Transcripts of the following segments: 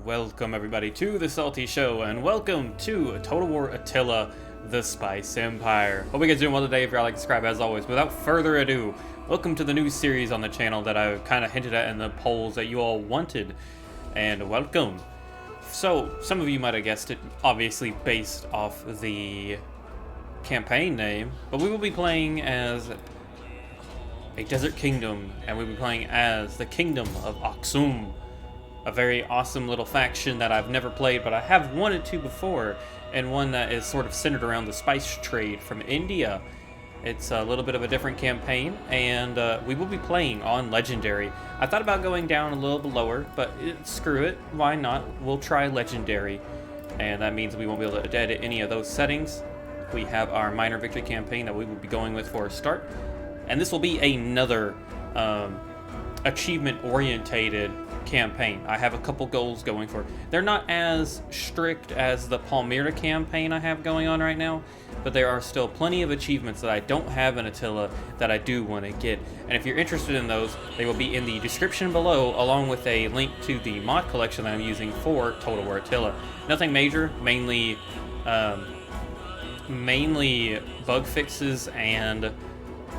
Welcome everybody to the SaltyyShow, and welcome to Total War Attila, the Spice Empire. Hope you guys are doing well today. If you're like, subscribe as always. Without further ado, welcome to the new series on the channel that I kind of hinted at in the polls that you all wanted, and welcome. So, some of you might have guessed it, obviously based off the campaign name, but we will be playing as a desert kingdom, and we'll be playing as the Kingdom of Aksum. A very awesome little faction that I've never played, but I have wanted to before, and one that is sort of centered around the spice trade from India. It's a little bit of a different campaign, and we will be playing on Legendary. I thought about going down a little bit lower, but screw it, why not? We'll try Legendary, and that means we won't be able to edit any of those settings. We have our minor victory campaign that we will be going with for a start, and this will be another achievement-orientated campaign. I have a couple goals going for. They're not as strict as the Palmyra campaign I have going on right now, but there are still plenty of achievements that I don't have in Attila that I do want to get. And if you're interested in those, they will be in the description below, along with a link to the mod collection that I'm using for Total War Attila. Nothing major, mainly bug fixes and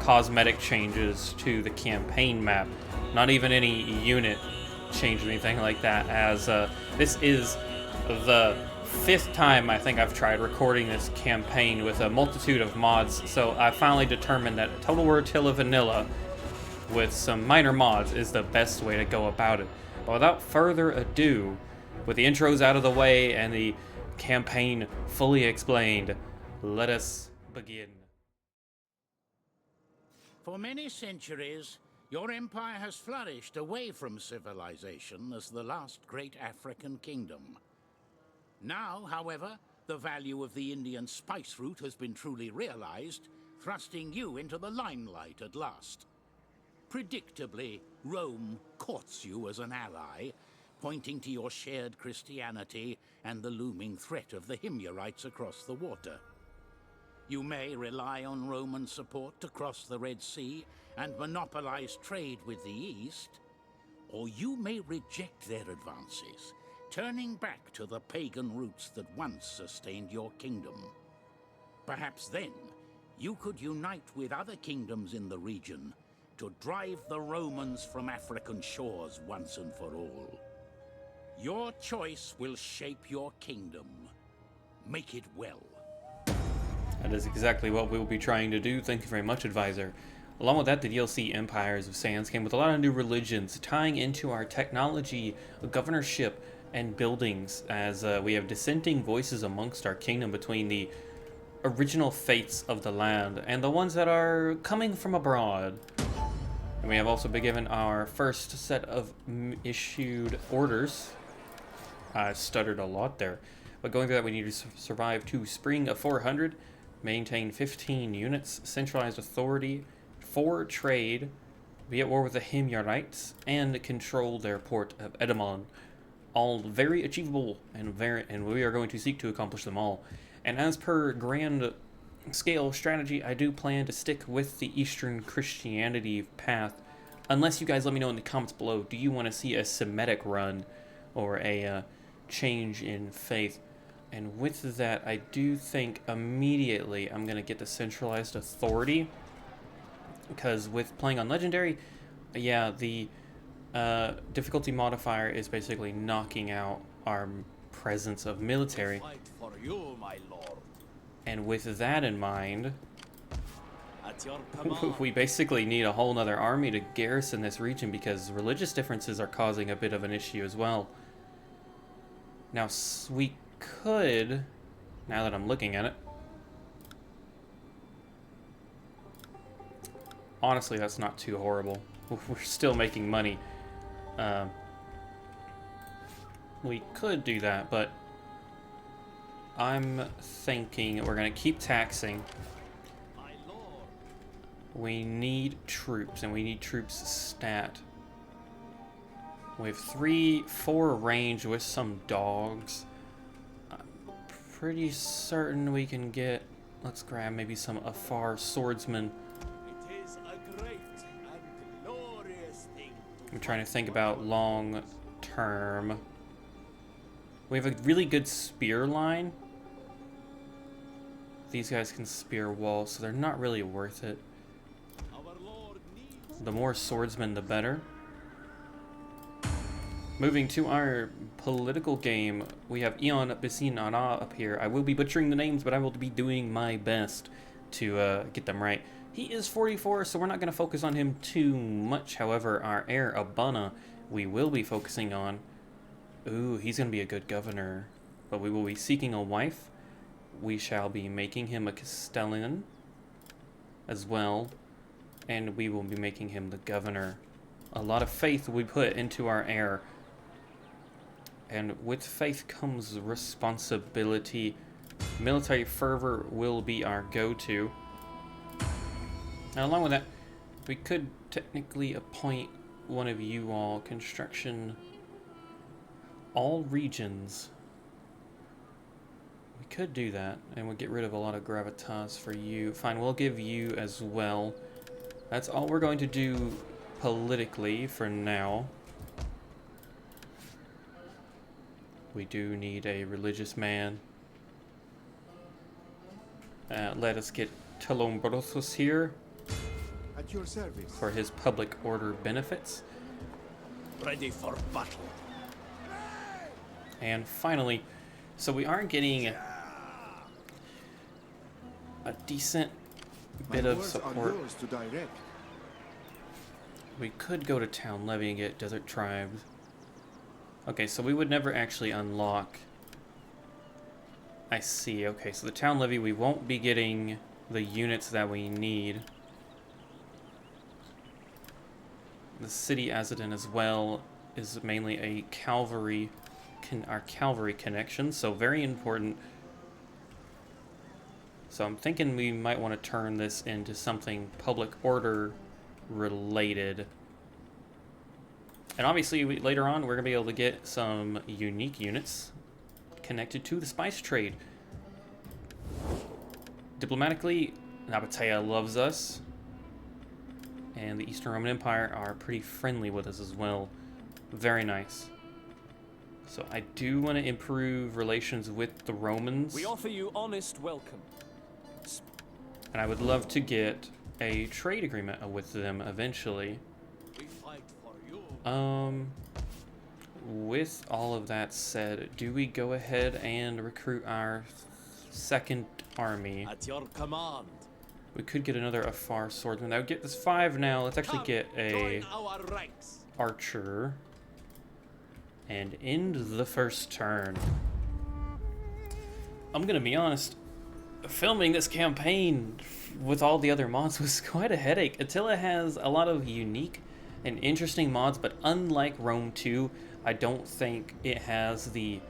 cosmetic changes to the campaign map. Not even any unit change or anything like that, as this is the 5th time I think I've tried recording this campaign with a multitude of mods, so I finally determined that Total War Attila Vanilla with some minor mods is the best way to go about it. But without further ado, with the intros out of the way and the campaign fully explained, let us begin. For many centuries, your empire has flourished away from civilization as the last great African kingdom. Now, however, the value of the Indian spice route has been truly realized, thrusting you into the limelight at last. Predictably, Rome courts you as an ally, pointing to your shared Christianity and the looming threat of the Himyarites across the water. You may rely on Roman support to cross the Red Sea and monopolize trade with the East, or you may reject their advances, turning back to the pagan roots that once sustained your kingdom. Perhaps then, you could unite with other kingdoms in the region to drive the Romans from African shores once and for all. Your choice will shape your kingdom. Make it well. That is exactly what we will be trying to do. Thank you very much, Advisor. Along with that, the DLC Empires of Sands came with a lot of new religions, tying into our technology, governorship, and buildings, as we have dissenting voices amongst our kingdom between the original faiths of the land and the ones that are coming from abroad. And we have also been given our first set of issued orders. I stuttered a lot there. But going through that, we need to survive to Spring of 400, maintain 15 units, centralized authority, 4 trade, be at war with the Himyarites, and control their port of Edamon. All very achievable, and we are going to seek to accomplish them all. And as per grand scale strategy, I do plan to stick with the Eastern Christianity path, unless you guys let me know in the comments below, do you want to see a Semitic run or a change in faith? And with that, I do think immediately I'm going to get the centralized authority, because with playing on Legendary, yeah, the difficulty modifier is basically knocking out our presence of military. Fight for you, my lord. And with that in mind, At your command. we basically need a whole nother army to garrison this region, because religious differences are causing a bit of an issue as well. Now, we could, now that I'm looking at it, honestly, that's not too horrible. We're still making money. We could do that, but I'm thinking we're going to keep taxing. My lord. We need troops, and we need troops stat. We have 3-4 range with some dogs. I'm pretty certain we can get, let's grab maybe some Afar swordsmen. It is a great and glorious thing. I'm trying to think about long term. We have a really good spear line. These guys can spear walls, so they're not really worth it. Our lord needs The more swordsmen, the better. Moving to our political game, we have Ion Bisinana up here. I will be butchering the names, but I will be doing my best to get them right. He is 44, so we're not going to focus on him too much. However, our heir, Abana, we will be focusing on. Ooh, he's going to be a good governor. But we will be seeking a wife. We shall be making him a Castellan as well. And we will be making him the governor. A lot of faith we put into our heir. And with faith comes responsibility. Military fervor will be our go-to. Now, along with that, we could technically appoint one of you all construction all regions. We could do that, and we'll get rid of a lot of gravitas for you. Fine, we'll give you as well. That's all we're going to do politically for now. We do need a religious man. Let us get Talombrothos here At your service. for his public order benefits. ready for battle. And finally, so we are getting a decent bit My of words are support. yours to direct. We could go to Town Levy and get Desert Tribes. Okay, so we would never actually unlock. I see. Okay, so the Town Levy, we won't be getting the units that we need. The City Azadin as well is mainly a cavalry, our cavalry connection, so very important. So I'm thinking we might want to turn this into something public order related. And obviously, later on, we're going to be able to get some unique units connected to the spice trade. Diplomatically, Petraea loves us. And the Eastern Roman Empire are pretty friendly with us as well. Very nice. So I do want to improve relations with the Romans. We offer you honest welcome. And I would love to get a trade agreement with them eventually. We fight for you. With all of that said, do we go ahead and recruit our second army? At your command. We could get another Afar swordsman. That would get us 5 now. Let's actually get a Join our ranks. archer and end the first turn. I'm gonna be honest, filming this campaign with all the other mods was quite a headache. Attila has a lot of unique and interesting mods, but unlike Rome 2, I don't think it has the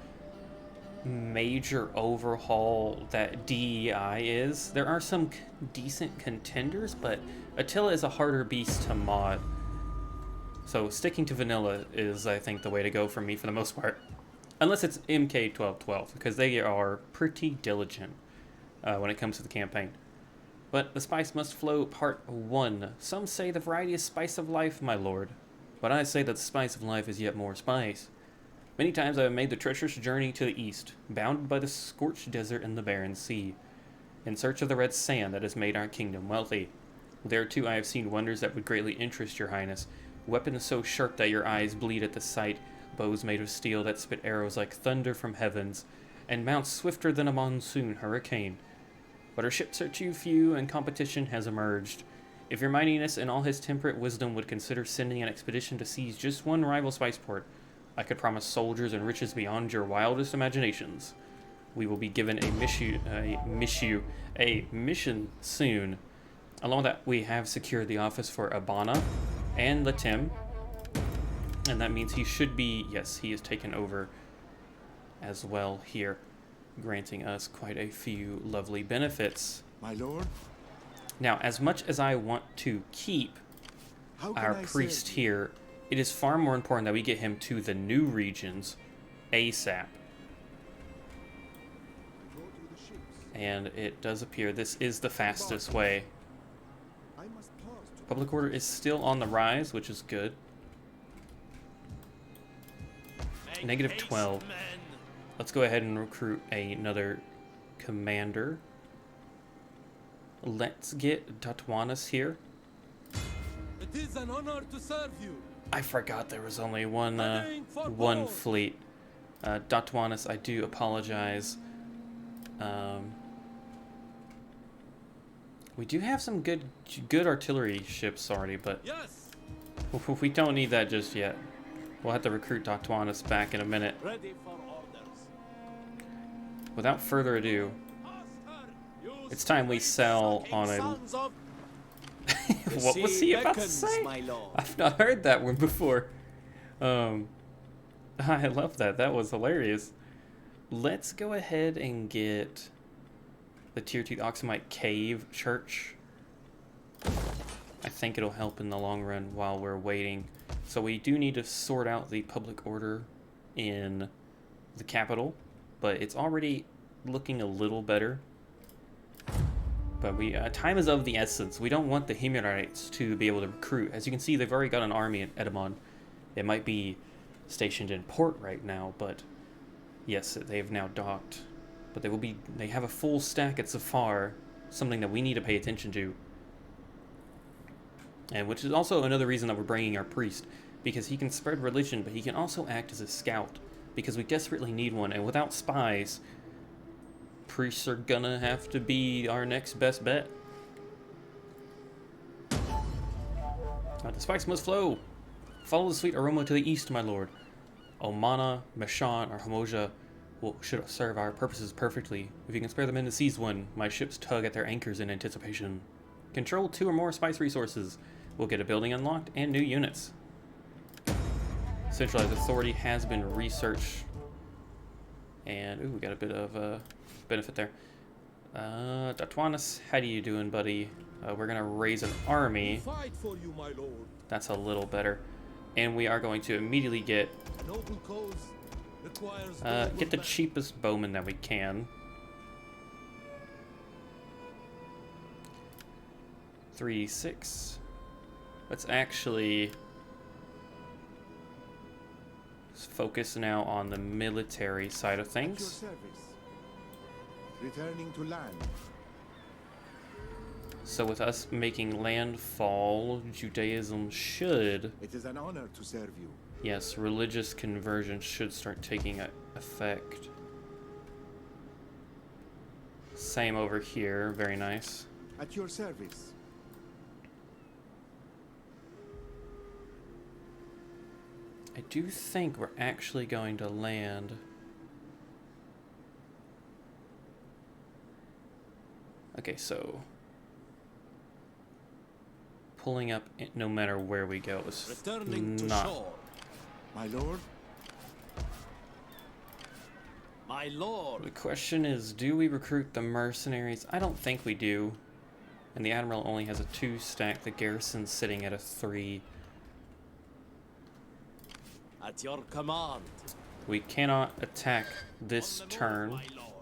major overhaul that DEI is. There are some decent contenders, but Attila is a harder beast to mod. So sticking to vanilla is, I think, the way to go for me for the most part. Unless it's MK1212, because they are pretty diligent when it comes to the campaign. But the spice must flow, part 1. Some say the variety is spice of life, my lord. But I say that the spice of life is yet more spice. Many times I have made the treacherous journey to the east, bounded by the scorched desert and the barren sea, in search of the red sand that has made our kingdom wealthy. There too I have seen wonders that would greatly interest your highness. Weapons so sharp that your eyes bleed at the sight, bows made of steel that spit arrows like thunder from heavens, and mounts swifter than a monsoon hurricane. But our ships are too few, and competition has emerged. If your mightiness and all his temperate wisdom would consider sending an expedition to seize just one rival spiceport, I could promise soldiers and riches beyond your wildest imaginations. We will be given a mission soon. Along with that, we have secured the office for Abana and Latim, and that means he should be, yes, he is taken over as well here, granting us quite a few lovely benefits. My lord, Now, as much as I want to keep how can our I priest serve you? here, it is far more important that we get him to the new regions ASAP. Go to the ships. And it does appear this is the fastest way. I must pause to Public order is still on the rise, which is good. Make Negative haste, 12. men. let's go ahead and recruit another commander. Let's get Tatwanis here. It is an honor to serve you. I forgot there was only one One fleet. Tatwanis, I do apologize. We do have some good artillery ships already, but Yes. we don't need that just yet. We'll have to recruit Tatwanis back in a minute. Ready for orders. Without further ado, it's time we sell on a... Sons of What was he about to say? my lord. I've not heard that one before. I love that. That was hilarious. Let's go ahead and get the Tier 2 Oxumite Cave Church. I think it'll help in the long run while we're waiting. So we do need to sort out the public order in the capital, but it's already looking a little better. But time is of the essence. We don't want the Himyarites to be able to recruit. As you can see, they've already got an army at Edamon. It might be stationed in port right now, but yes, they've now docked. But they have a full stack at Zafar, something that we need to pay attention to. And which is also another reason that we're bringing our priest, because he can spread religion, but he can also act as a scout, because we desperately need one, and without spies, priests are gonna have to be our next best bet. The spice must flow. Follow the sweet aroma to the east, my lord. Omana, Meshan, or Hamoja should serve our purposes perfectly. If you can spare the men to seize one, my ships tug at their anchors in anticipation. Control 2 or more spice resources. We'll get a building unlocked and new units. Centralized authority has been researched. And, ooh, we got a bit of benefit there. Tatwanis, how do you doing, buddy? We're gonna raise an army. Fight for you, my lord. That's a little better. And we are going to immediately get Noble cause requires get the cheapest bowman that we can. 3-6. Let's actually focus now on the military side of at your things. service. Returning to land. So with us making landfall, Judaism should, It is an honor to serve you. yes, religious conversion should start taking effect. Same over here, very nice. At your service. I do think we're actually going to land. Okay, so pulling up no matter where we go is Returning to not. shore. My lord, My lord. The question is, do we recruit the mercenaries? I don't think we do. And the admiral only has a 2 stack. The garrison's sitting at a 3. At your command. We cannot attack this On the move, turn, my lord.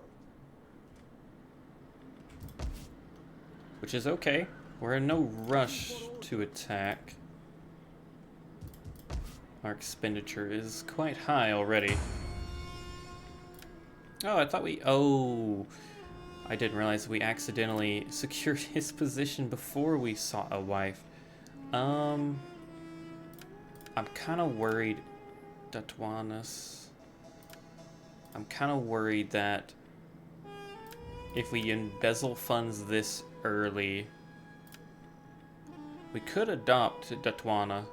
which is okay. We're in no rush to attack. Our expenditure is quite high already. Oh, I thought oh, I didn't realize we accidentally secured his position before we sought a wife. I'm kind of worried, Tatwanis. I'm kind of worried that if we embezzle funds this early, we could adopt Tatwana.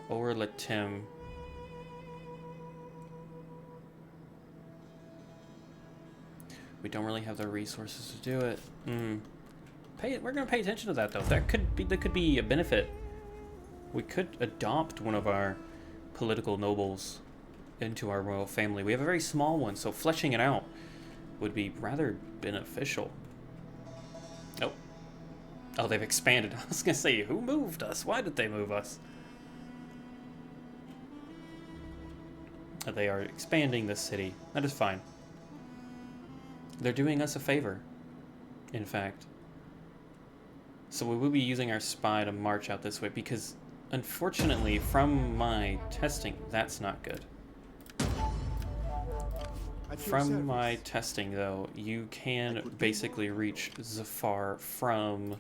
Or Latim. We don't really have the resources to do it. We're gonna pay attention to that though. That could be a benefit. We could adopt one of our political nobles into our royal family. We have a very small one, so fleshing it out would be rather beneficial. Nope. Oh, they've expanded. I was gonna say, who moved us? Why did they move us? They are expanding the city. That is fine. They're doing us a favor, in fact. So we will be using our spy to march out this way because Unfortunately, from my testing, that's not good. From my testing, though, you can basically reach Zafar from...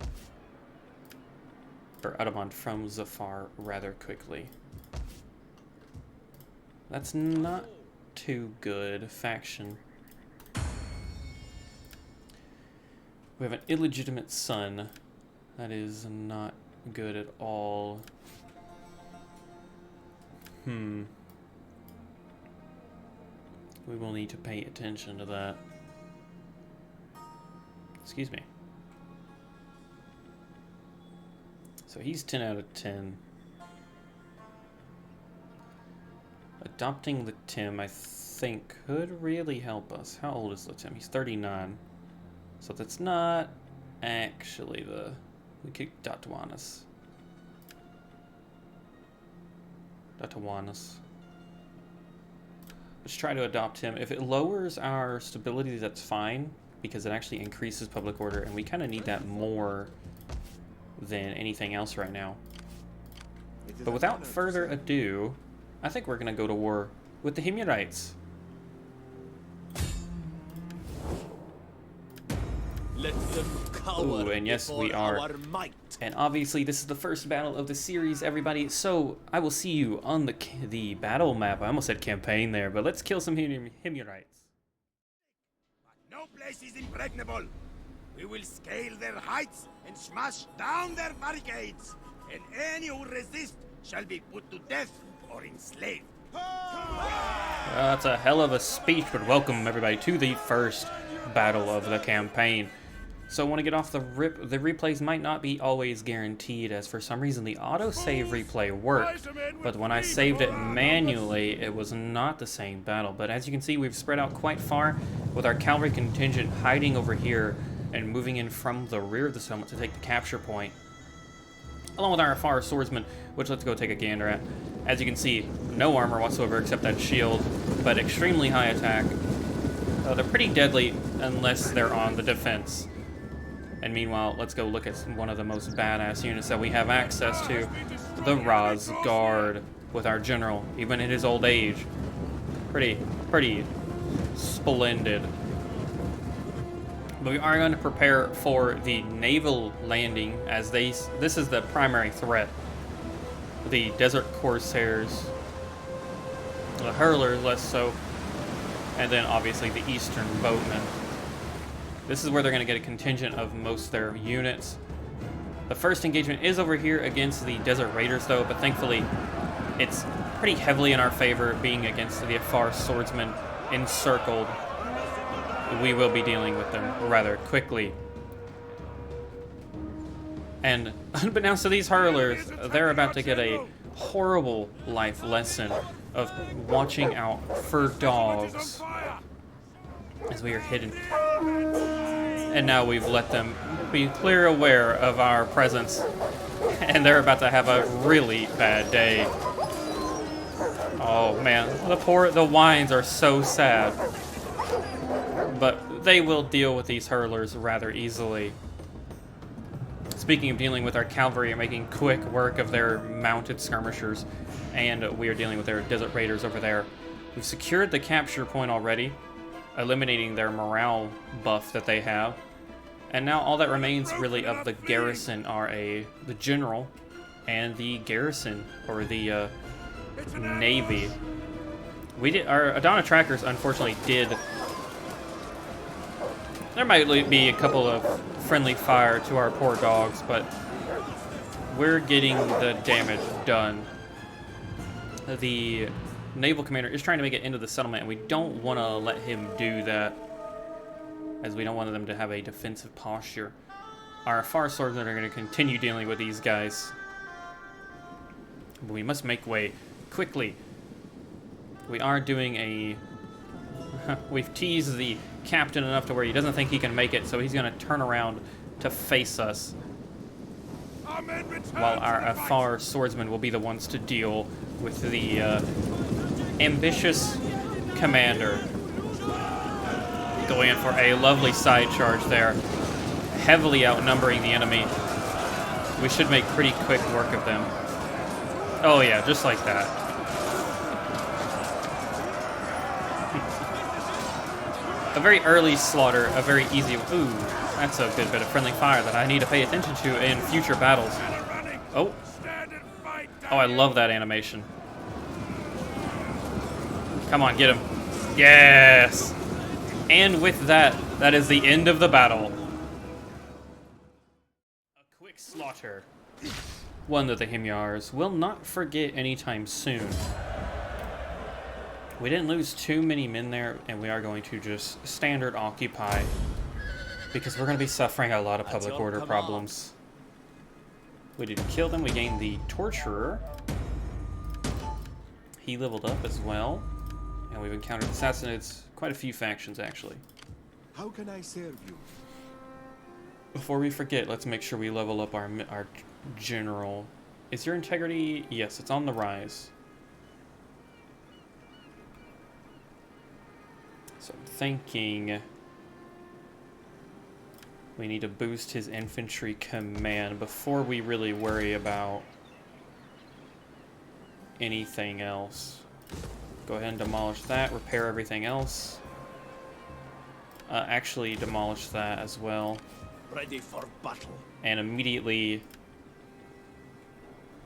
or Atamant from Zafar rather quickly. That's not too good. Faction. We have an illegitimate son. That is not good at all. We will need to pay attention to that. Excuse me. So he's 10 out of 10. Adopting the Tim, I think, could really help us. How old is the Tim? He's 39. So that's not actually the... We could Datawanas. Let's try to adopt him. If it lowers our stability, that's fine, because it actually increases public order, and we kind of need that more than anything else right now. But without further ado, I think we're going to go to war with the Himyarites. Let them cower. Ooh, and yes, we are. And obviously, this is the first battle of the series, everybody. So I will see you on the battle map. I almost said campaign there, but let's kill some Himyarites. No place is impregnable. We will scale their heights and smash down their barricades, and any who resist shall be put to death or enslaved. That's a hell of a speech, but welcome everybody to the first battle of the campaign. So I want to get off the rip. The replays might not be always guaranteed, as for some reason the autosave replay worked, but when I saved it manually, it was not the same battle. But as you can see, we've spread out quite far, with our cavalry contingent hiding over here and moving in from the rear of the settlement to take the capture point, along with our far swordsmen, which let's go take a gander at. As you can see, no armor whatsoever except that shield, but extremely high attack. They're pretty deadly unless they're on the defense. And meanwhile, let's go look at one of the most badass units that we have access to, the Raz Guard, with our general, even in his old age. Pretty splendid. But we are going to prepare for the naval landing, as this is the primary threat. The Desert Corsairs, the Hurlers less so, and then obviously the Eastern Boatmen. This is where they're going to get a contingent of most of their units. The first engagement is over here against the Desert Raiders though, but thankfully it's pretty heavily in our favor, being against the Afar swordsmen encircled. We will be dealing with them rather quickly. And unbeknownst to these hurlers, they're about to get a horrible life lesson of watching out for dogs as we are hidden. And now we've let them be clear aware of our presence, and they're about to have a really bad day. Oh man, the wines are so sad. But they will deal with these hurlers rather easily. Speaking of dealing with our cavalry and making quick work of their mounted skirmishers, and we are dealing with their Desert Raiders over there. We've secured the capture point already, eliminating their morale buff that they have. And now all that remains really of the garrison are the general and the garrison, or the navy. Our Adana trackers unfortunately did... There might be a couple of friendly fire to our poor dogs, but we're getting the damage done. The naval commander is trying to make it into the settlement, and we don't want to let him do that, as we don't want them to have a defensive posture. Our far swordsmen are going to continue dealing with these guys, but we must make way quickly. We are doing a... We've teased the captain enough to where he doesn't think he can make it, so he's going to turn around to face us, while our Afar swordsmen will be the ones to deal with the ambitious commander. Going in for a lovely side charge there, heavily outnumbering the enemy. We should make pretty quick work of them. Oh yeah, just like that. A very early slaughter, a very easy... Ooh, that's a good bit of friendly fire that I need to pay attention to in future battles. Oh. Oh, I love that animation. Come on, get him. Yes! And with that, that is the end of the battle. A quick slaughter. One that the Himyars will not forget anytime soon. We didn't lose too many men there, and we are going to just standard occupy, because we're going to be suffering a lot of public order problems. We didn't kill them, we gained the Torturer. He leveled up as well, and we've encountered assassinates, quite a few factions actually. How can I serve you? Before we forget, let's make sure we level up our general. Is your integrity? Yes, it's on the rise. So I'm thinking we need to boost his infantry command before we really worry about anything else. Go ahead and demolish that, repair everything else. Actually demolish that as well. Ready for battle. And immediately,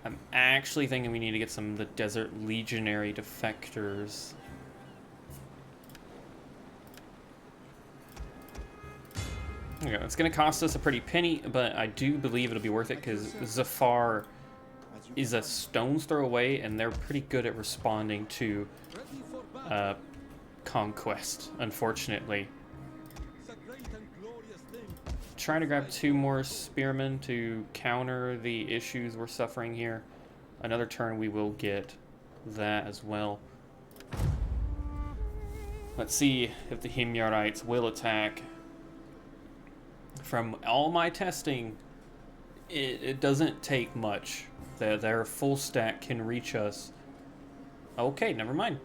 I'm actually thinking we need to get some of the Desert Legionary defectors. Okay, it's going to cost us a pretty penny, but I do believe it'll be worth it because Zafar is a stone's throw away, and they're pretty good at responding to conquest, unfortunately. Trying to grab 2 more spearmen to counter the issues we're suffering here. Another turn we will get that as well. Let's see if the Himyarites will attack. From all my testing, it doesn't take much. Their full stack can reach us. Okay, never mind.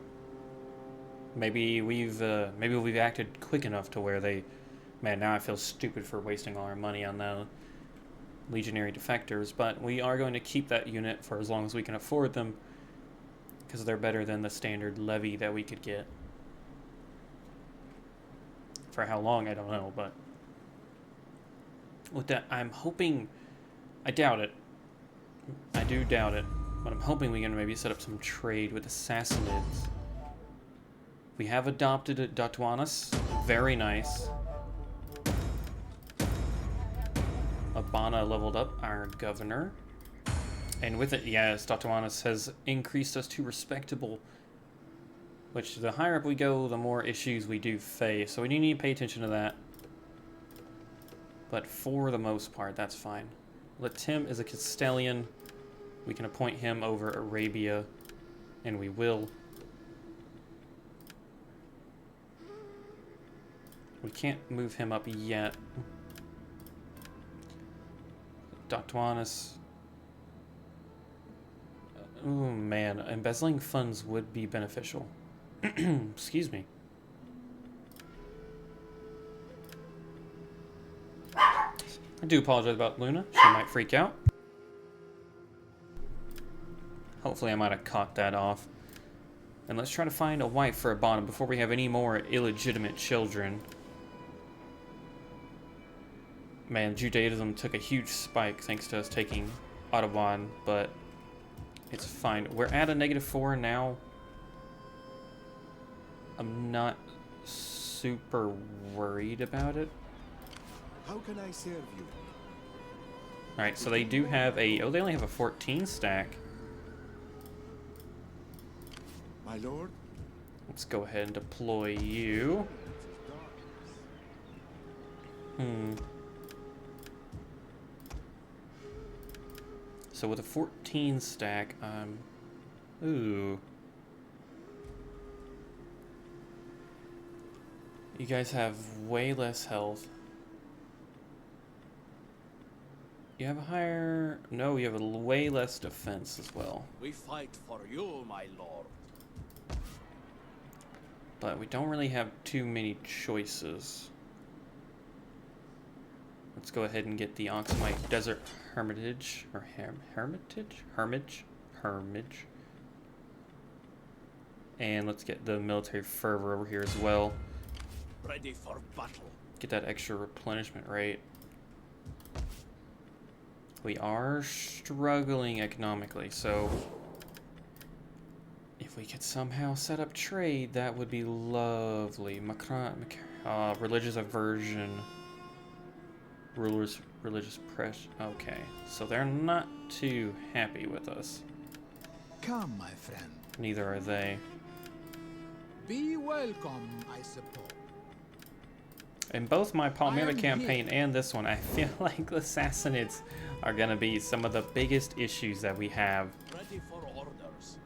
Maybe we've acted quick enough to where they... Man, now I feel stupid for wasting all our money on the legionary defectors, but we are going to keep that unit for as long as we can afford them, because they're better than the standard levy that we could get. For how long, I don't know, but... With that, I'm hoping... I doubt it. I do doubt it, but I'm hoping we can maybe set up some trade with the Sassanids. We have adopted Datuanus. Very nice. Abana leveled up our governor. And with it, yes, Datuanus has increased us to respectable. Which, the higher up we go, the more issues we do face. So we do need to pay attention to that. But for the most part, that's fine. Latim is a Castellian. We can appoint him over Arabia. And we will. We can't move him up yet. Datuanus. Oh man, embezzling funds would be beneficial. Excuse me. I do apologize about Luna. She might freak out. Hopefully I might have caught that off. And let's try to find a wife for Abana before we have any more illegitimate children. Man, Judaism took a huge spike thanks to us taking Audubon, but it's fine. We're at a -4 now. I'm not super worried about it. How can I serve you? Alright, so they do have a... Oh, they only have a 14 stack. My lord? Let's go ahead and deploy you. So with a 14 stack, ooh. You guys have way less health. You have a higher... No, you have a way less defense as well. We fight for you, my lord. But we don't really have too many choices. Let's go ahead and get the Aksumite Desert Hermitage, or Hermitage? Hermitage. And let's get the military fervor over here as well. Ready for battle. Get that extra replenishment rate. We are struggling economically, so if we could somehow set up trade, that would be lovely. Religious aversion. Rulers, religious press. Okay, so they're not too happy with us. Come, my friend. Neither are they. Be welcome, I suppose. In both my Palmyra campaign here. and this one, I feel like the Sassanids are going to be some of the biggest issues that we have. Ready for orders.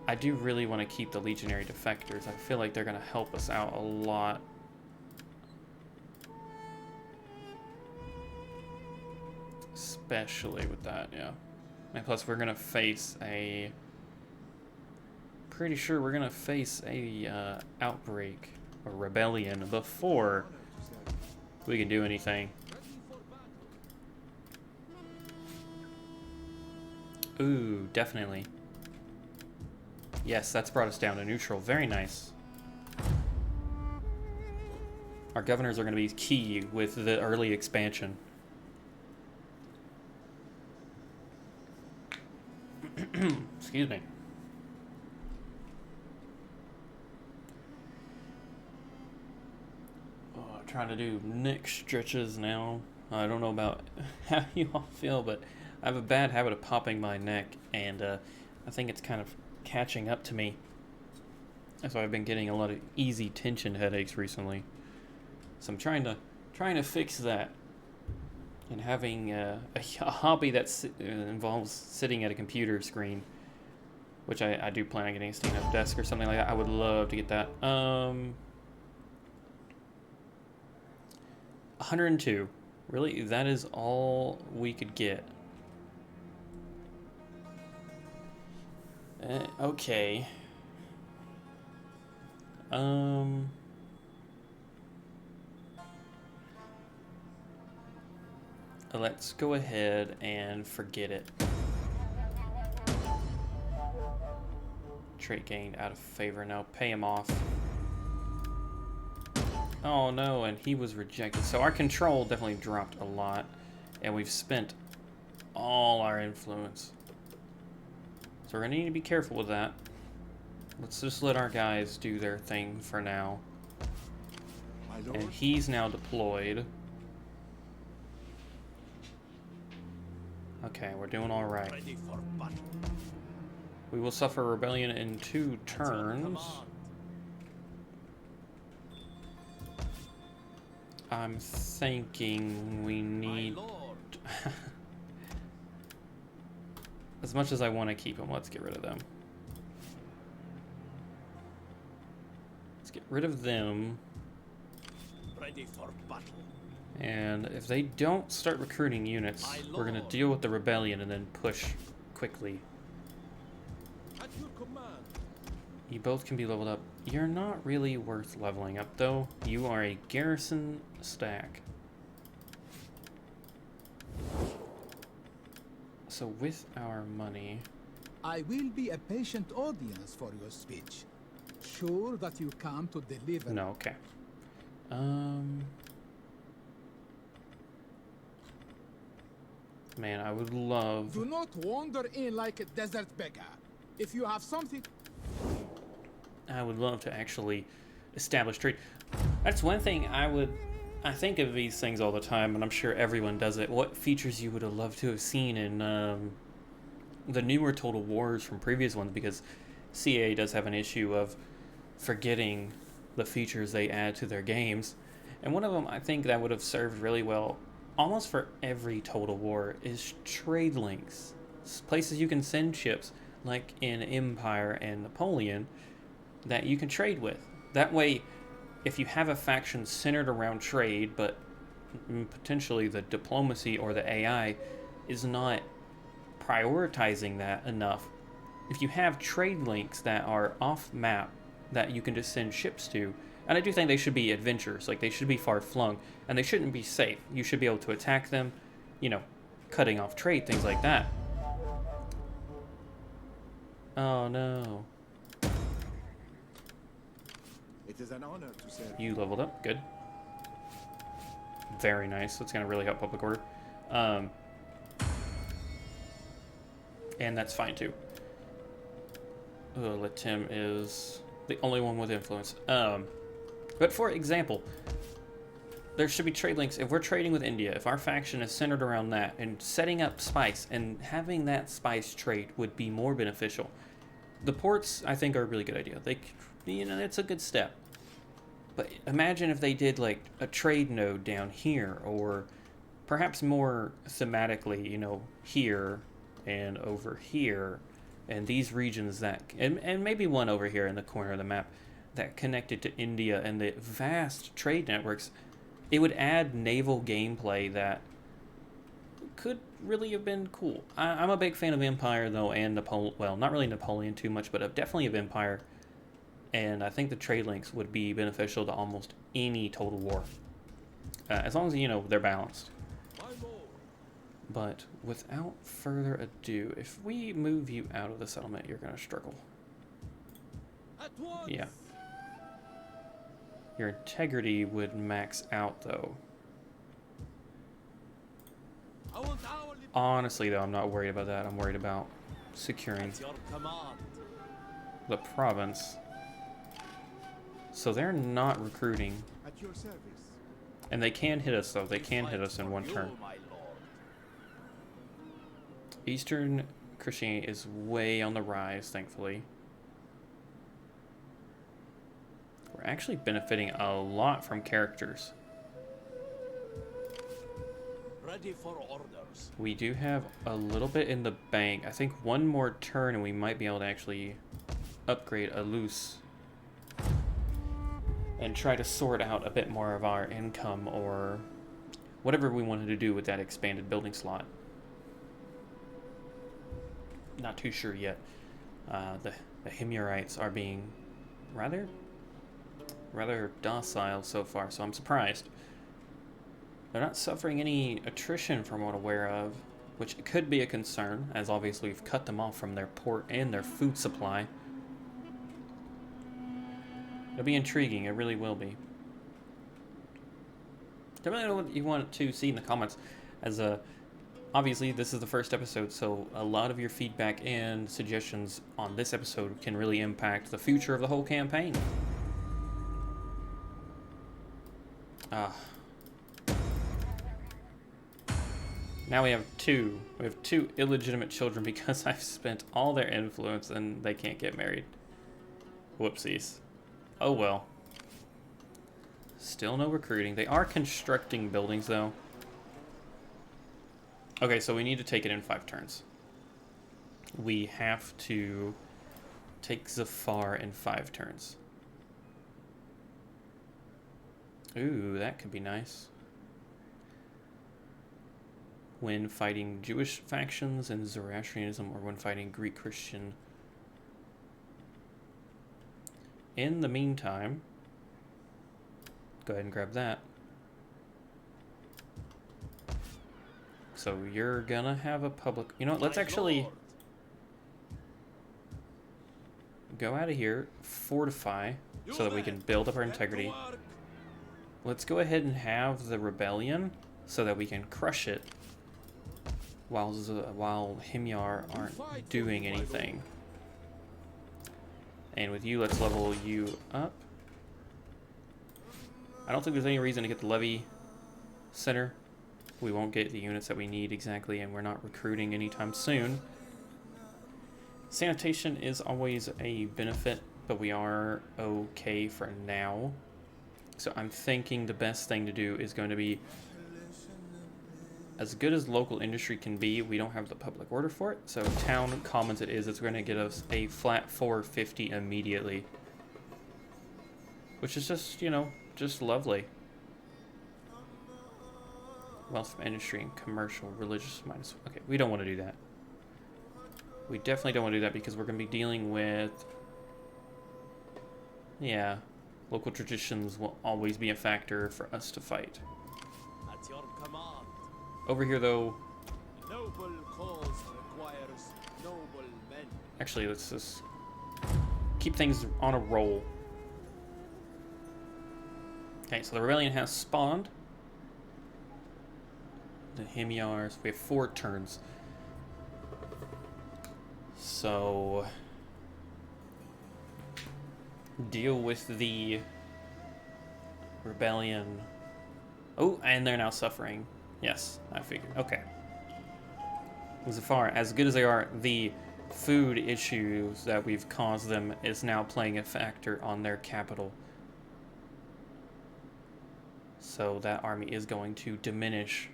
I do really want to keep the legionary defectors. I feel like they're going to help us out a lot. Especially with that, yeah. And plus we're going to face a... Pretty sure we're going to face a outbreak or rebellion before we can do anything. Ooh, definitely. Yes, that's brought us down to neutral. Very nice. Our governors are going to be key with the early expansion. Excuse me. Trying to do neck stretches now. I don't know about how you all feel, but I have a bad habit of popping my neck, and I think it's kind of catching up to me. That's why I've been getting a lot of easy tension headaches recently. So I'm trying to fix that, and having a hobby that involves sitting at a computer screen, which I do plan on getting a stand-up desk or something like that. I would love to get that. 102. Really? That is all we could get. Okay. Let's go ahead and forget it. Trait gained out of favor. Now pay him off. Oh no, and he was rejected. So our control definitely dropped a lot, and we've spent all our influence. So we're gonna need to be careful with that. Let's just let our guys do their thing for now. My lord. And he's now deployed. Okay, we're doing all right. Ready for battle. We will suffer rebellion in 2 At your turns. command. I'm thinking we My need... lord. As much as I want to keep them, let's get rid of them. Let's get rid of them. Ready for battle. And if they don't start recruiting units, we're going to deal with the rebellion and then push quickly. At your command. You both can be leveled up. You're not really worth leveling up, though. You are a garrison stack. So with our money... I will be a patient audience for your speech. Sure that you come to deliver. No, okay. Man, I would love... Do not wander in like a desert beggar. If you have something... I would love to actually establish trade. That's one thing I think of these things all the time, and I'm sure everyone does it. What features you would have loved to have seen in the newer Total Wars from previous ones, because CA does have an issue of forgetting the features they add to their games. And one of them I think that would have served really well almost for every Total War is trade links. Places you can send ships, like in Empire and Napoleon, that you can trade with. That way, if you have a faction centered around trade, but potentially the diplomacy or the AI is not prioritizing that enough, if you have trade links that are off map that you can just send ships to, and I do think they should be adventures, like they should be far flung, and they shouldn't be safe. You should be able to attack them, you know, cutting off trade, things like that. Oh no. It is an honor to serve. You leveled up. Good. Very nice. That's going to really help public order. And that's fine too. Latim is the only one with influence. But for example, there should be trade links. If we're trading with India, if our faction is centered around that, and setting up spice and having that spice trade would be more beneficial. The ports, I think, are a really good idea. They, you know, it's a good step. But imagine if they did like a trade node down here, or perhaps more thematically, you know, here and over here, and these regions that, and maybe one over here in the corner of the map that connected to India and the vast trade networks. It would add naval gameplay that could really have been cool. I'm a big fan of Empire, though, and Napoleon. Well, not really Napoleon too much, but definitely of Empire. And I think the trade links would be beneficial to almost any total war. As long as, you know, they're balanced. But without further ado, if we move you out of the settlement, you're going to struggle. Yeah. Your integrity would max out, though. Honestly, though, I'm not worried about that. I'm worried about securing the province. So they're not recruiting. At your service. And they can hit us, though. They can hit us in one turn. Eastern Christianity is way on the rise, thankfully. We're actually benefiting a lot from characters. Ready for orders. We do have a little bit in the bank. I think one more turn and we might be able to actually upgrade a loose and try to sort out a bit more of our income or whatever we wanted to do with that expanded building slot. Not too sure yet. The Himyarites are being rather docile so far, so I'm surprised. They're not suffering any attrition from what I'm aware of, which could be a concern, as obviously we've cut them off from their port and their food supply. It'll be intriguing, it really will be. Let me know what you want to see in the comments, as obviously this is the first episode, so a lot of your feedback and suggestions on this episode can really impact the future of the whole campaign. Now we have two illegitimate children because I've spent all their influence and they can't get married. Whoopsies. Oh well. Still no recruiting. They are constructing buildings though. Okay, so we need to take it in 5 turns. We have to take Zafar in 5 turns. Ooh, that could be nice. When fighting Jewish factions and Zoroastrianism, or when fighting Greek Christian. In the meantime, go ahead and grab that. So you're gonna have a public, you know what, let's actually go out of here, fortify, so that we can build up our integrity. Let's go ahead and have the rebellion so that we can crush it while Himyar aren't doing anything. And with you, let's level you up. I don't think there's any reason to get the levy center. We won't get the units that we need exactly, and we're not recruiting anytime soon. Sanitation is always a benefit, but we are okay for now. So I'm thinking the best thing to do is going to be, as good as local industry can be, we don't have the public order for it. So town commons it's going to get us a flat 450 immediately. Which is just, you know, just lovely. Wealth of industry and commercial, religious minus. Okay, we don't want to do that. We definitely don't want to do that because we're going to be dealing with, yeah, local traditions will always be a factor for us to fight. At your command. Over here, though, Noble cause requires noble men. Actually, let's just keep things on a roll. Okay, so the rebellion has spawned. The Himyars. We have 4 turns. So deal with the rebellion. Oh, and they're now suffering. Yes, I figured. Okay. As good as they are, the food issues that we've caused them is now playing a factor on their capital. So that army is going to diminish.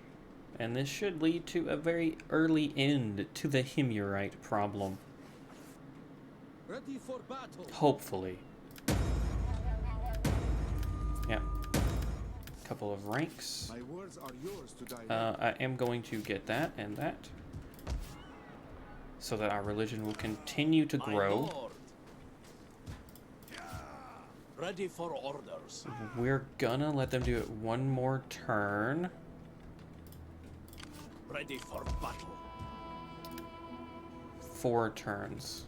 And this should lead to a very early end to the Himyarite problem. Ready for battle. Hopefully. Yeah. Couple of ranks. My words are yours to direct. I am going to get that and that, so that our religion will continue to My grow. lord. Ready for orders. We're gonna let them do it one more turn. Ready for battle. 4 turns.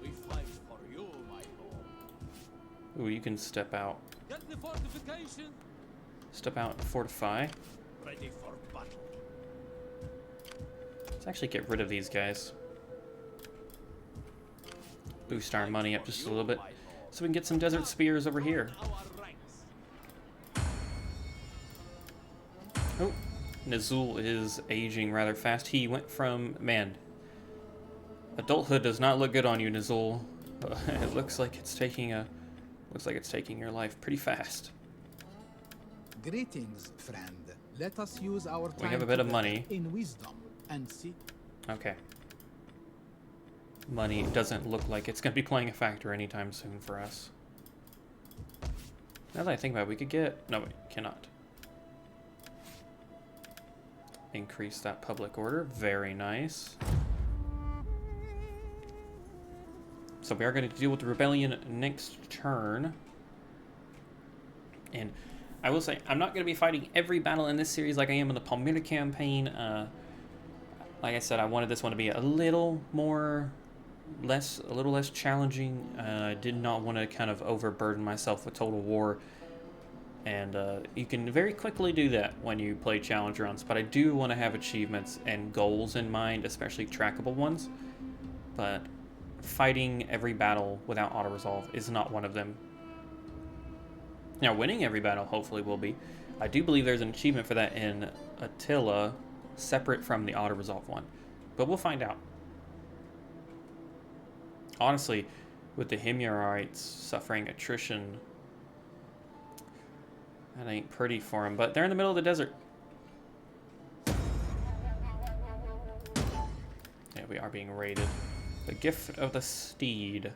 We fight for you, my lord. Ooh, you can step out. Get the fortification. Step out and fortify. Ready for battle. Let's actually get rid of these guys. Boost our money up just a little bit, so we can get some desert spears over here. Our ranks. Oh, Nazul is aging rather fast. He went from, man, adulthood does not look good on you, Nazul. It looks like it's taking your life pretty fast. Greetings, friend. Let us use our time We have a bit of together money. in wisdom and see. Okay. Money doesn't look like it's going to be playing a factor anytime soon for us. Now that I think about it, we could get... No, we cannot. Increase that public order. Very nice. So we are going to deal with the rebellion next turn. And I will say, I'm not going to be fighting every battle in this series like I am in the Palmyra campaign. Like I said, I wanted this one to be a little less challenging. I did not want to kind of overburden myself with Total War. And you can very quickly do that when you play challenge runs. But I do want to have achievements and goals in mind, especially trackable ones. But fighting every battle without auto-resolve is not one of them. Now, winning every battle hopefully will be. I do believe there's an achievement for that in Attila, separate from the auto-resolve one. But we'll find out. Honestly, with the Himyarites suffering attrition, that ain't pretty for them. But they're in the middle of the desert. Yeah, we are being raided. The gift of the steed.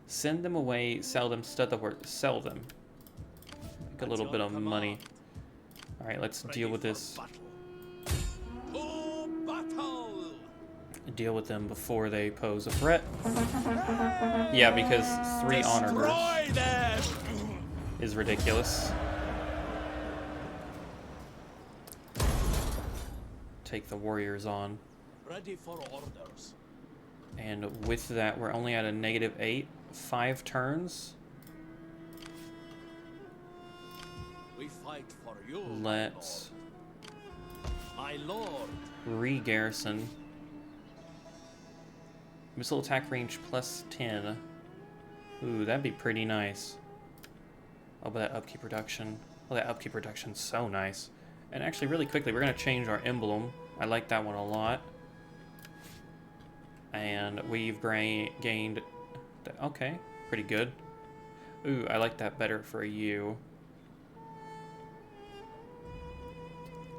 Send them away, sell them, sell them. Make a little bit of money. Alright, let's deal with this. To battle. Deal with them before they pose a threat. Yeah, because 3 honor bursts Destroy them. is ridiculous. Take the warriors on. Ready for orders. And with that, we're only at a -8. 5 turns. We fight for you. Let's My lord. re-garrison. Missile attack range +10. Ooh, that'd be pretty nice. Oh, but that upkeep reduction. Oh, that upkeep reduction's so nice. And actually, really quickly, we're going to change our emblem. I like that one a lot. And we've gained... Okay, pretty good. Ooh, I like that better for you.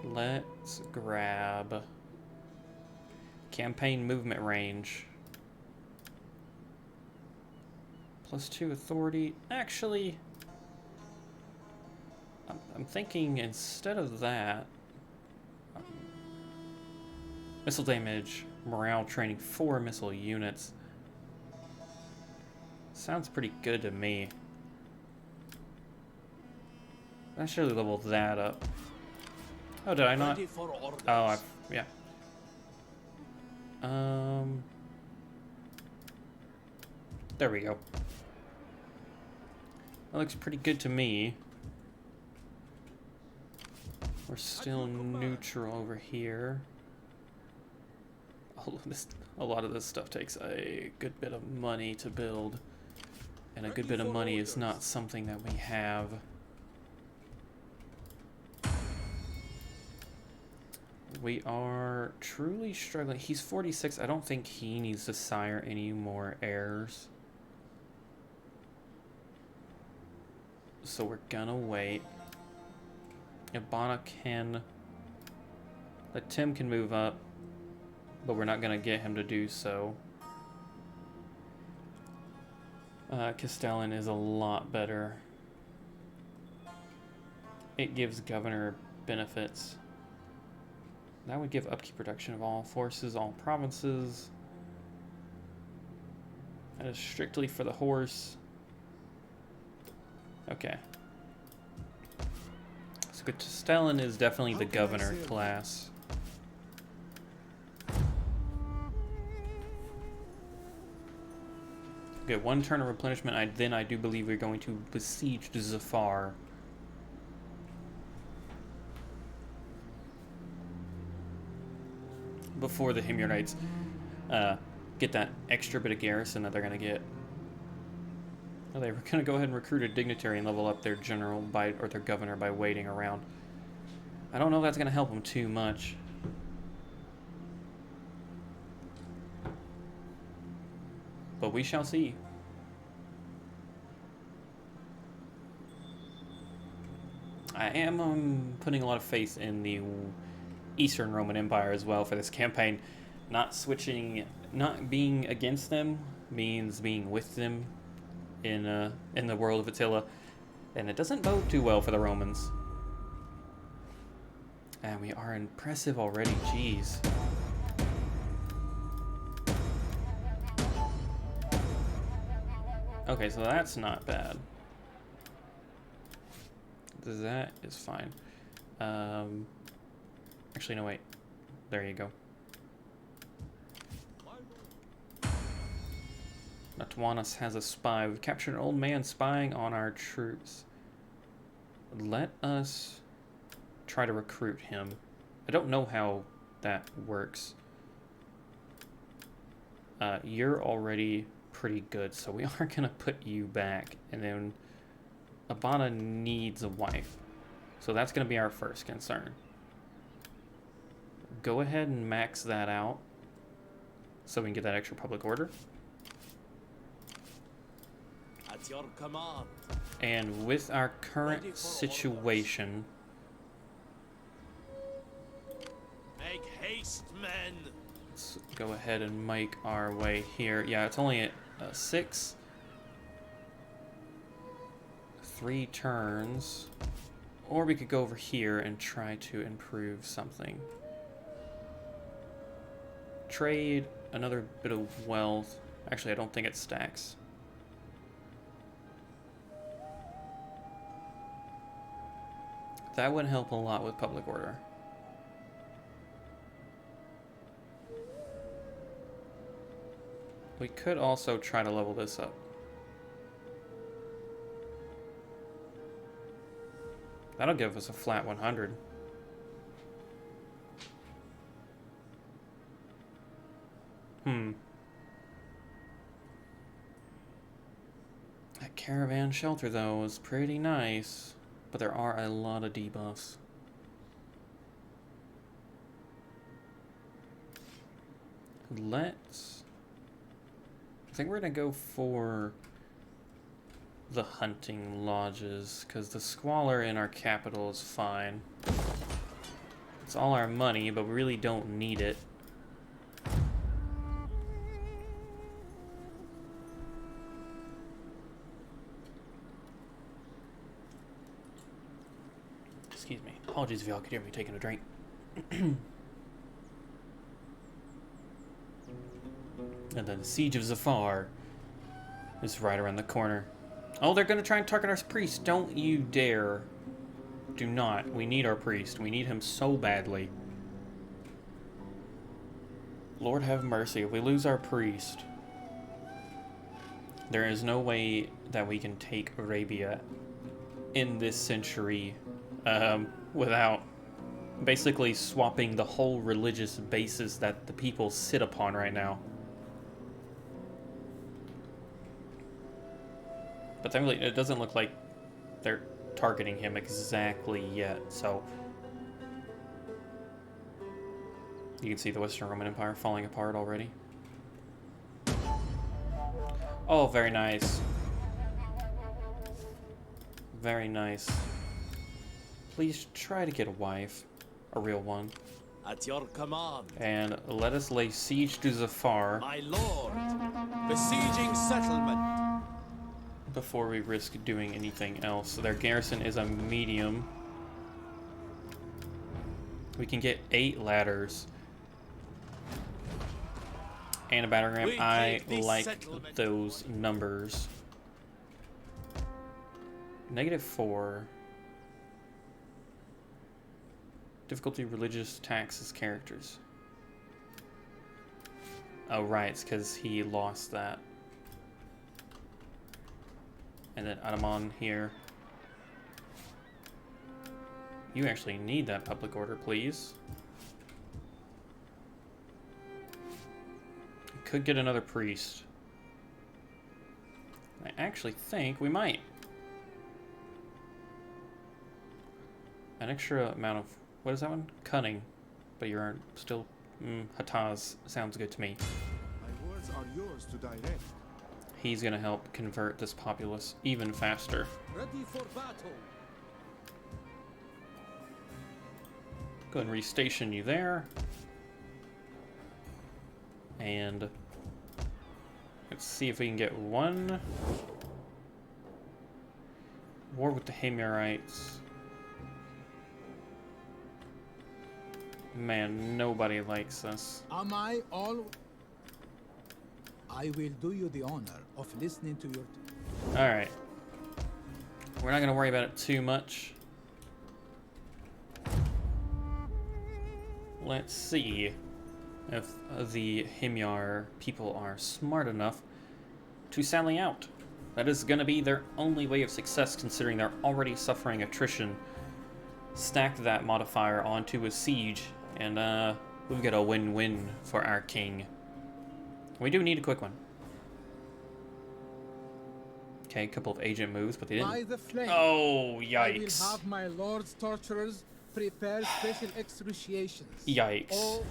Let's grab campaign movement range. +2 authority. Actually, I'm thinking instead of that, missile damage, morale training, 4 missile units. Sounds pretty good to me. I should level that up. Oh, did I not? Ready for orders. Oh, yeah. There we go. That looks pretty good to me. We're still neutral over here. A lot of this stuff takes a good bit of money to build, and a good bit of money is not something that we have. We are truly struggling. He's 46. I don't think he needs to sire any more heirs. So we're gonna wait. Ibana can... Tim can move up, but we're not gonna get him to do so. Castellan is a lot better. It gives governor benefits. That would give upkeep protection of all forces, all provinces. That is strictly for the horse. Okay. So Castellan is definitely the governor class. Okay, one turn of replenishment. Then I do believe we're going to besiege Zafar. Before the Himyarites get that extra bit of garrison that they're going to get. Oh, they were going to go ahead and recruit a dignitary and level up their general or their governor by waiting around. I don't know if that's going to help them too much. But we shall see. I am putting a lot of faith in the Eastern Roman Empire as well for this campaign. Not being against them means being with them in the world of Attila, and it doesn't bode too well for the Romans. And we are impressive already, jeez. Okay, so that's not bad. That is fine. Actually, no, wait. There you go. Natuanas has a spy. We've captured an old man spying on our troops. Let us try to recruit him. I don't know how that works. You're already pretty good, so we are going to put you back. And then Abana needs a wife. So that's going to be our first concern. Go ahead and max that out so we can get that extra public order. At your command. And with our current situation, Make haste, men. let's go ahead and make our way here. Yeah, it's only at 6. 3 turns. Or we could go over here and try to improve something. Trade, another bit of wealth. Actually, I don't think it stacks. That would help a lot with public order. We could also try to level this up. That'll give us a flat 100. That caravan shelter, though, is pretty nice. But there are a lot of debuffs. I think we're gonna go for the hunting lodges, because the squalor in our capital is fine. It's all our money, but we really don't need it. Excuse me. Apologies if y'all could hear me taking a drink. And then the Siege of Zafar is right around the corner. Oh, they're gonna try and target our priest. Don't you dare. Do not. We need our priest. We need him so badly. Lord have mercy. If we lose our priest, there is no way that we can take Arabia in this century without basically swapping the whole religious basis that the people sit upon right now. But thankfully, it doesn't look like they're targeting him exactly yet, so you can see the Western Roman Empire falling apart already. Oh, very nice. Very nice. Please try to get a wife. A real one. At your command. And let us lay siege to Zafar. My lord. Besieging settlement. Before we risk doing anything else. So their garrison is a medium. We can get 8 ladders. And a battering ram. I like those numbers. -4. Difficulty religious taxes characters. Oh right, it's because he lost that. And then Ataman here. You actually need that public order, please. Could get another priest. I actually think we might. An extra amount of, what is that one? Cunning. But you're still, Hataz sounds good to me. My words are yours to direct. He's gonna help convert this populace even faster. Ready for battle. Go ahead and restation you there. And let's see if we can get one war with the Himyarites. Man, nobody likes us. Am I all? I will do you the honor of listening to your... Alright. We're not going to worry about it too much. Let's see if the Himyar people are smart enough to sally out. That is going to be their only way of success, considering they're already suffering attrition. Stack that modifier onto a siege, and we've got a win-win for our king. We do need a quick one. Okay, a couple of agent moves, but they didn't. By the flame, Oh, I yikes. will have my lord's torturers prepare special excruciations. Yikes. Oh,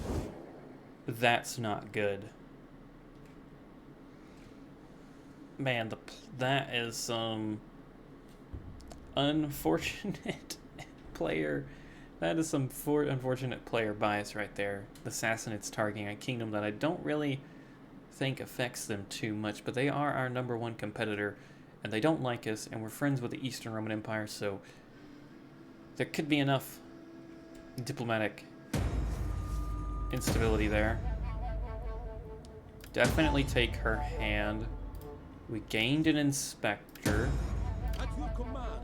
That's not good. Man, that is some unfortunate player. That is some unfortunate player bias right there. The Sassanids targeting a kingdom that I don't really think affects them too much, but they are our #1 competitor, and they don't like us, and we're friends with the Eastern Roman Empire, so there could be enough diplomatic instability there. Definitely take her hand. We gained an inspector. At your command.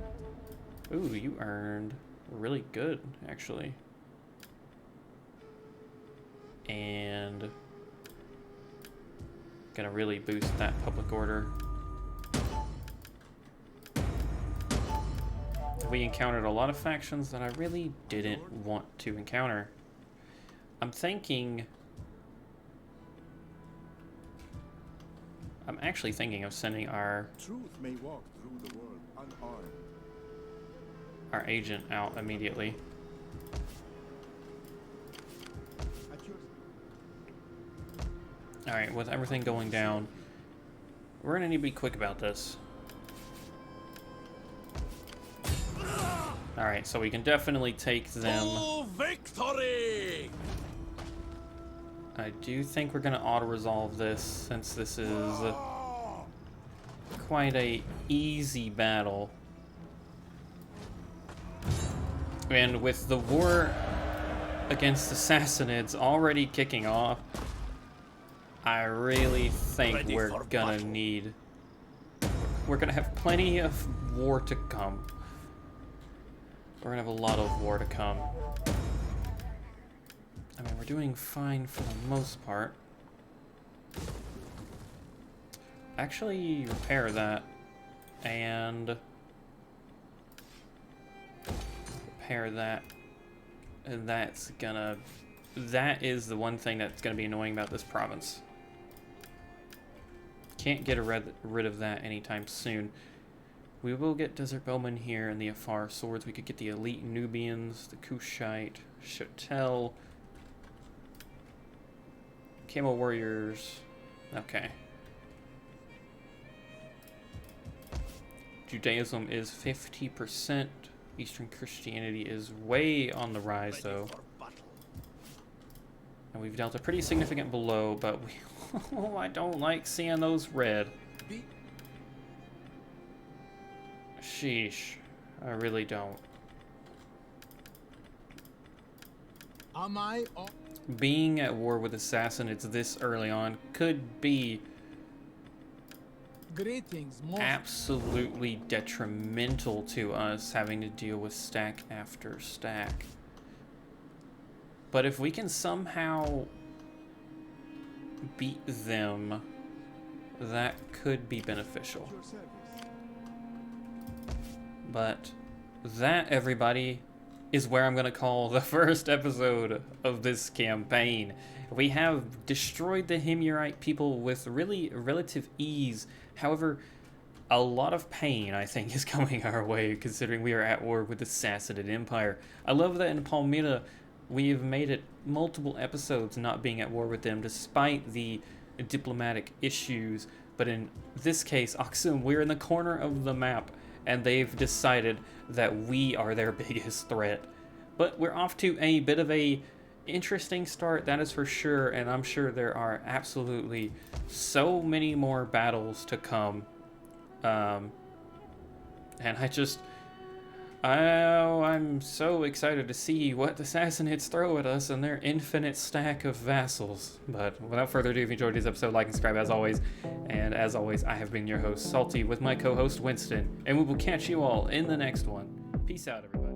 Ooh, you earned really good, actually. And gonna really boost that public order. We encountered a lot of factions that I really didn't want to encounter. I'm actually thinking of sending our Truth may walk through the world unarmed. agent out immediately. At your... Alright, with everything going down, we're gonna need to be quick about this. Alright, so we can definitely take them. To victory! I do think we're gonna auto-resolve this, since this is quite a easy battle. And with the war against the Sassanids already kicking off, I really think we're gonna have plenty of war to come. we're gonna have a lot of war to come. I mean, we're doing fine for the most part. Actually, repair that. And repair that. And that's gonna... That is the one thing that's gonna be annoying about this province. Can't get rid of that anytime soon. We will get Desert Bowmen here and the Afar Swords. We could get the Elite Nubians, the Kushite, Chatel, Camel Warriors. Okay. Judaism is 50%. Eastern Christianity is way on the rise, though. And we've dealt a pretty significant blow, but we... Oh, I don't like seeing those red. Sheesh. I really don't. Am I? Being at war with Assassinates this early on could be Greetings, absolutely detrimental to us, having to deal with stack after stack. But if we can somehow beat them, that could be beneficial. But that, everybody, is where I'm going to call the first episode of this campaign. We have destroyed the Himyarite people with really relative ease. However, a lot of pain, I think, is coming our way, considering we are at war with the Sassanid Empire. I love that in Palmyra, we've made it multiple episodes not being at war with them, despite the diplomatic issues. But in this case, Aksum, we're in the corner of the map, and they've decided that we are their biggest threat. But we're off to a bit of a interesting start, that is for sure, and I'm sure there are absolutely so many more battles to come. And I'm so excited to see what the Sassanids throw at us and their infinite stack of vassals. But without further ado, if you enjoyed this episode, like and subscribe as always. And as always, I have been your host, Salty, with my co-host, Winston. And we will catch you all in the next one. Peace out, everybody.